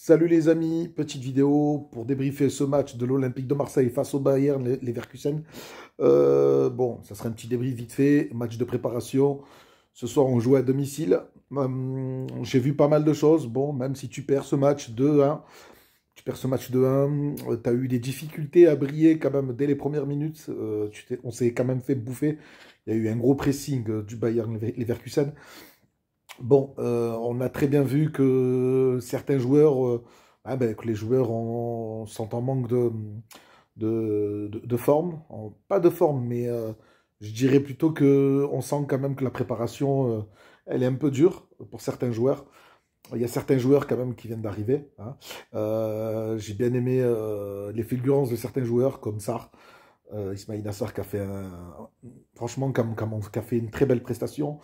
Salut les amis, petite vidéo pour débriefer ce match de l'Olympique de Marseille face au Bayern Leverkusen. Bon, ça sera un petit débrief vite fait, match de préparation. Ce soir, on joue à domicile. J'ai vu pas mal de choses. Bon, même si tu perds ce match 2-1, tu as eu des difficultés à briller quand même dès les premières minutes. On s'est quand même fait bouffer. Il y a eu un gros pressing du Bayern Leverkusen. Bon, on a très bien vu que certains joueurs, que les joueurs sont en manque de forme. Pas de forme, mais je dirais plutôt que on sent quand même que la préparation, elle est un peu dure pour certains joueurs. Il y a certains joueurs quand même qui viennent d'arriver, hein. J'ai bien aimé les fulgurances de certains joueurs comme Sarr, Ismaïla Sarr qui a fait franchement, qui a fait une très belle prestation.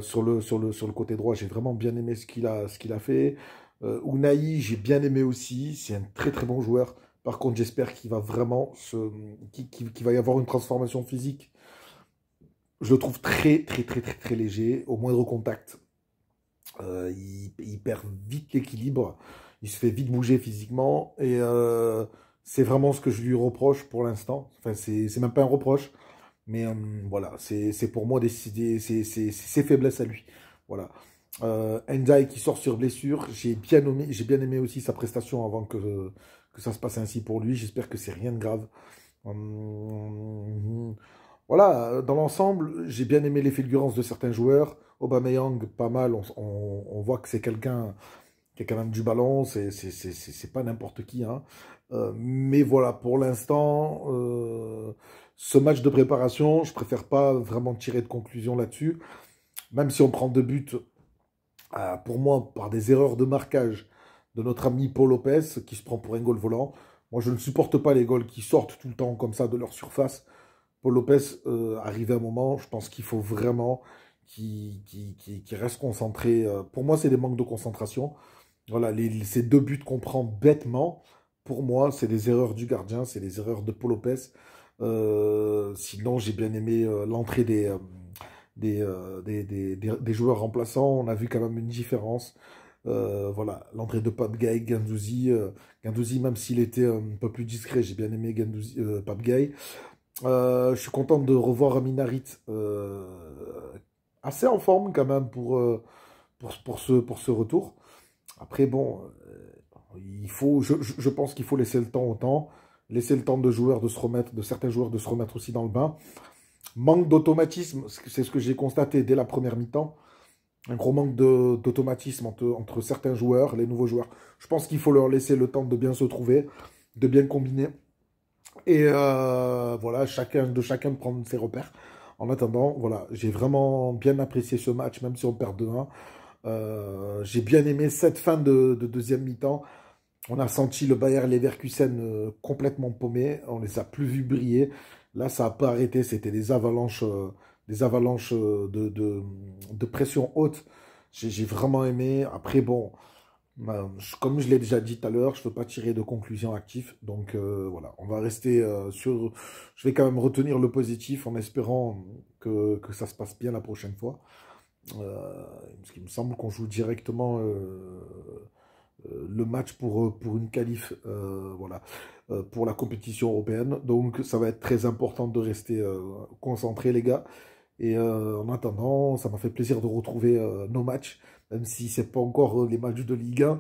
Sur le côté droit, j'ai vraiment bien aimé ce qu'il a fait. Ounahi, j'ai bien aimé aussi. C'est un très très bon joueur. Par contre, j'espère qu'il va vraiment qu'il va y avoir une transformation physique. Je le trouve très très très très très léger. Au moindre contact, il perd vite l'équilibre. Il se fait vite bouger physiquement. Et c'est vraiment ce que je lui reproche pour l'instant. Enfin, c'est même pas un reproche. Mais voilà, c'est pour moi ses faiblesses à lui. Voilà. Ndiaye qui sort sur blessure. J'ai bien aimé aussi sa prestation avant que ça se passe ainsi pour lui. J'espère que c'est rien de grave. Voilà, dans l'ensemble, j'ai bien aimé les fulgurances de certains joueurs. Aubameyang, pas mal. On voit que c'est quelqu'un qui a quand même du ballon. C'est pas n'importe qui, hein. Mais voilà, pour l'instant, ce match de préparation, je préfère pas vraiment tirer de conclusion là-dessus. Même si on prend deux buts, pour moi, par des erreurs de marquage de notre ami Paul Lopez, qui se prend pour un goal volant. Moi, je ne supporte pas les goals qui sortent tout le temps comme ça de leur surface. Paul Lopez, arrivé à un moment, je pense qu'il faut vraiment qu'il reste concentré. Pour moi, c'est des manques de concentration. Voilà, ces deux buts qu'on prend bêtement, pour moi, c'est des erreurs du gardien, c'est des erreurs de Paul Lopez. Sinon, j'ai bien aimé l'entrée des joueurs remplaçants. On a vu quand même une différence. Voilà, l'entrée de Pape Gueye, Guendouzi. Guendouzi, même s'il était un peu plus discret, j'ai bien aimé Pape Gueye. Je suis content de revoir Amin Harit, assez en forme quand même pour ce retour. Après, bon, je pense qu'il faut laisser le temps au temps, laisser le temps de certains joueurs de se remettre aussi dans le bain. Manque d'automatisme, c'est ce que j'ai constaté dès la première mi-temps. Un gros manque d'automatisme entre certains joueurs, les nouveaux joueurs. Je pense qu'il faut leur laisser le temps de bien se trouver, de bien combiner. Et voilà, chacun de prendre ses repères. En attendant, voilà, j'ai vraiment bien apprécié ce match, même si on perd 2-1. J'ai bien aimé cette fin de deuxième mi-temps. On a senti le Bayer Leverkusen complètement paumé. On les a plus vus briller. Là, ça n'a pas arrêté. C'était des avalanches de pression haute. J'ai vraiment aimé. Après, bon, comme je l'ai déjà dit tout à l'heure, je ne peux pas tirer de conclusion active. Donc voilà, on va rester sur... Je vais quand même retenir le positif en espérant que ça se passe bien la prochaine fois. Parce qu'il me semble qu'on joue directement le match pour une qualif, voilà, pour la compétition européenne. Donc ça va être très important de rester concentré, les gars. Et en attendant, ça m'a fait plaisir de retrouver nos matchs, même si c'est pas encore les matchs de Ligue 1.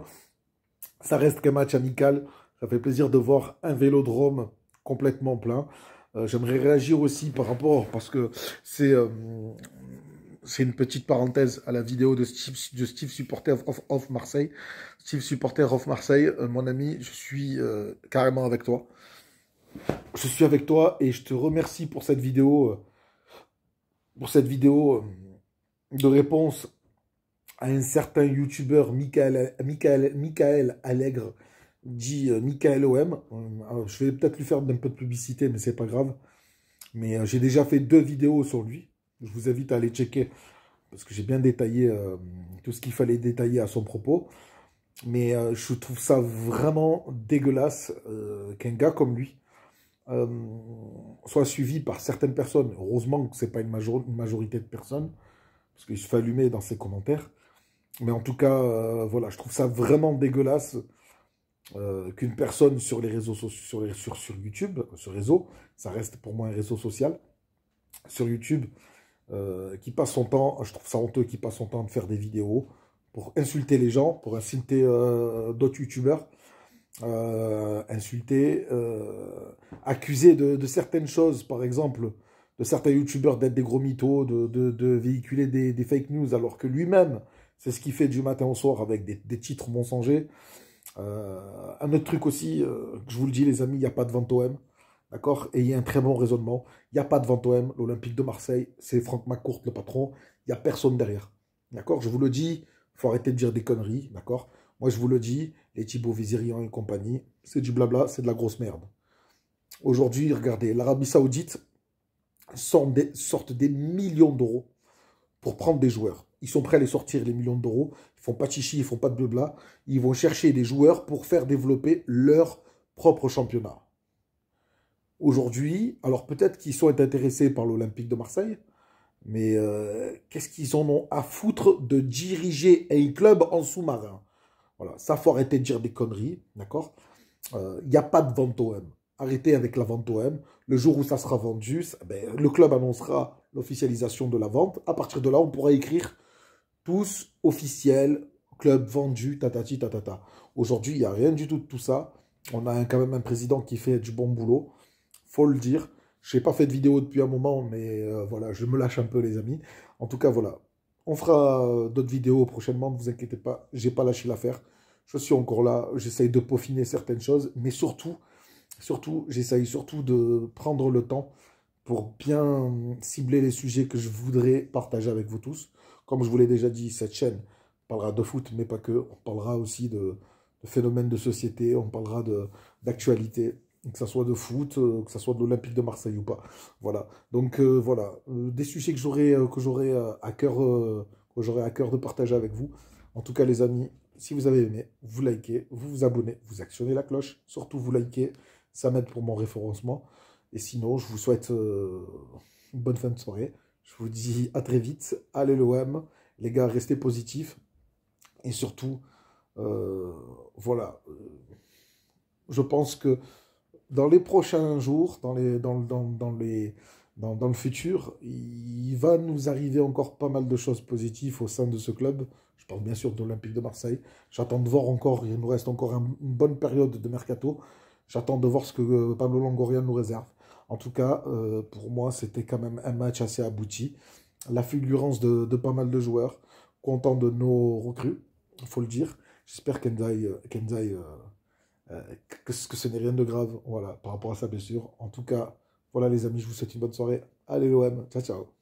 Ça reste qu'un match amical. Ça fait plaisir de voir un vélodrome complètement plein. J'aimerais réagir aussi par rapport, parce que c'est euh, c'est une petite parenthèse à la vidéo de Steve Supporter of Marseille. Steve Supporter of Marseille, mon ami, je suis carrément avec toi. Je suis avec toi et je te remercie pour cette vidéo de réponse à un certain youtubeur Michael Allègre, dit Michael OM. Je vais peut-être lui faire un peu de publicité, mais c'est pas grave. Mais j'ai déjà fait 2 vidéos sur lui. Je vous invite à aller checker parce que j'ai bien détaillé tout ce qu'il fallait détailler à son propos. Mais je trouve ça vraiment dégueulasse qu'un gars comme lui euh, soit suivi par certaines personnes. Heureusement que ce n'est pas une majorité de personnes, parce qu'il se fait allumer dans ses commentaires. Mais en tout cas, voilà, je trouve ça vraiment dégueulasse qu'une personne sur les réseaux sociaux, sur YouTube, ce réseau, ça reste pour moi un réseau social, sur YouTube, qui passe son temps, je trouve ça honteux, qui passe son temps de faire des vidéos pour insulter les gens, pour insulter d'autres YouTubeurs, insulter, accuser de certaines choses, par exemple, de certains YouTubeurs d'être des gros mythos, de véhiculer des fake news, alors que lui-même, c'est ce qu'il fait du matin au soir avec des titres mensongers. Un autre truc aussi, que je vous le dis les amis, il n'y a pas de vente OM, d'accord? Et il y a un très bon raisonnement. Il n'y a pas de vente OM, l'Olympique de Marseille, c'est Franck McCourt le patron, il n'y a personne derrière, d'accord? Je vous le dis, il faut arrêter de dire des conneries, d'accord? Moi je vous le dis, les Thibaut Vizirian et compagnie, c'est du blabla, c'est de la grosse merde. Aujourd'hui, regardez, l'Arabie Saoudite sortent des millions d'euros pour prendre des joueurs. Ils sont prêts à les sortir, les millions d'euros. Ils font pas de chichi, ils font pas de blabla. Ils vont chercher des joueurs pour faire développer leur propre championnat. Aujourd'hui, alors peut-être qu'ils sont intéressés par l'Olympique de Marseille, mais qu'est-ce qu'ils en ont à foutre de diriger un club en sous-marin? Voilà, ça faut arrêter de dire des conneries, d'accord? Il n'y a pas de vente OM. Arrêtez avec la vente OM. Le jour où ça sera vendu, ben, le club annoncera l'officialisation de la vente. À partir de là, on pourra écrire tous officiels, club vendu, tatati tatata. Aujourd'hui, il n'y a rien du tout de tout ça. On a quand même un président qui fait du bon boulot, faut le dire. Je n'ai pas fait de vidéo depuis un moment, mais voilà, je me lâche un peu les amis. En tout cas, voilà. On fera d'autres vidéos prochainement, ne vous inquiétez pas, j'ai pas lâché l'affaire. Je suis encore là, j'essaye de peaufiner certaines choses, mais surtout, j'essaye surtout de prendre le temps pour bien cibler les sujets que je voudrais partager avec vous tous. Comme je vous l'ai déjà dit, cette chaîne parlera de foot, mais pas que. On parlera aussi de phénomènes de société, on parlera d'actualité, que ce soit de foot, que ce soit de l'Olympique de Marseille ou pas. Voilà. Donc voilà, des sujets que j'aurai à cœur de partager avec vous. En tout cas, les amis, si vous avez aimé, vous likez, vous vous abonnez, vous actionnez la cloche. Surtout, vous likez, ça m'aide pour mon référencement. Et sinon, je vous souhaite une bonne fin de soirée. Je vous dis à très vite. Allez l'OM. Les gars, restez positifs. Et surtout, voilà. Je pense que dans les prochains jours, dans le futur, il va nous arriver encore pas mal de choses positives au sein de ce club. Je parle bien sûr de l'Olympique de Marseille. J'attends de voir encore, il nous reste encore une bonne période de mercato. J'attends de voir ce que Pablo Longoria nous réserve. En tout cas, pour moi, c'était quand même un match assez abouti. La fulgurance de pas mal de joueurs, content de nos recrues, il faut le dire. J'espère qu'Enzaï que ce n'est rien de grave, voilà, par rapport à sa blessure. En tout cas, voilà les amis, je vous souhaite une bonne soirée. Allez l'OM, ciao ciao.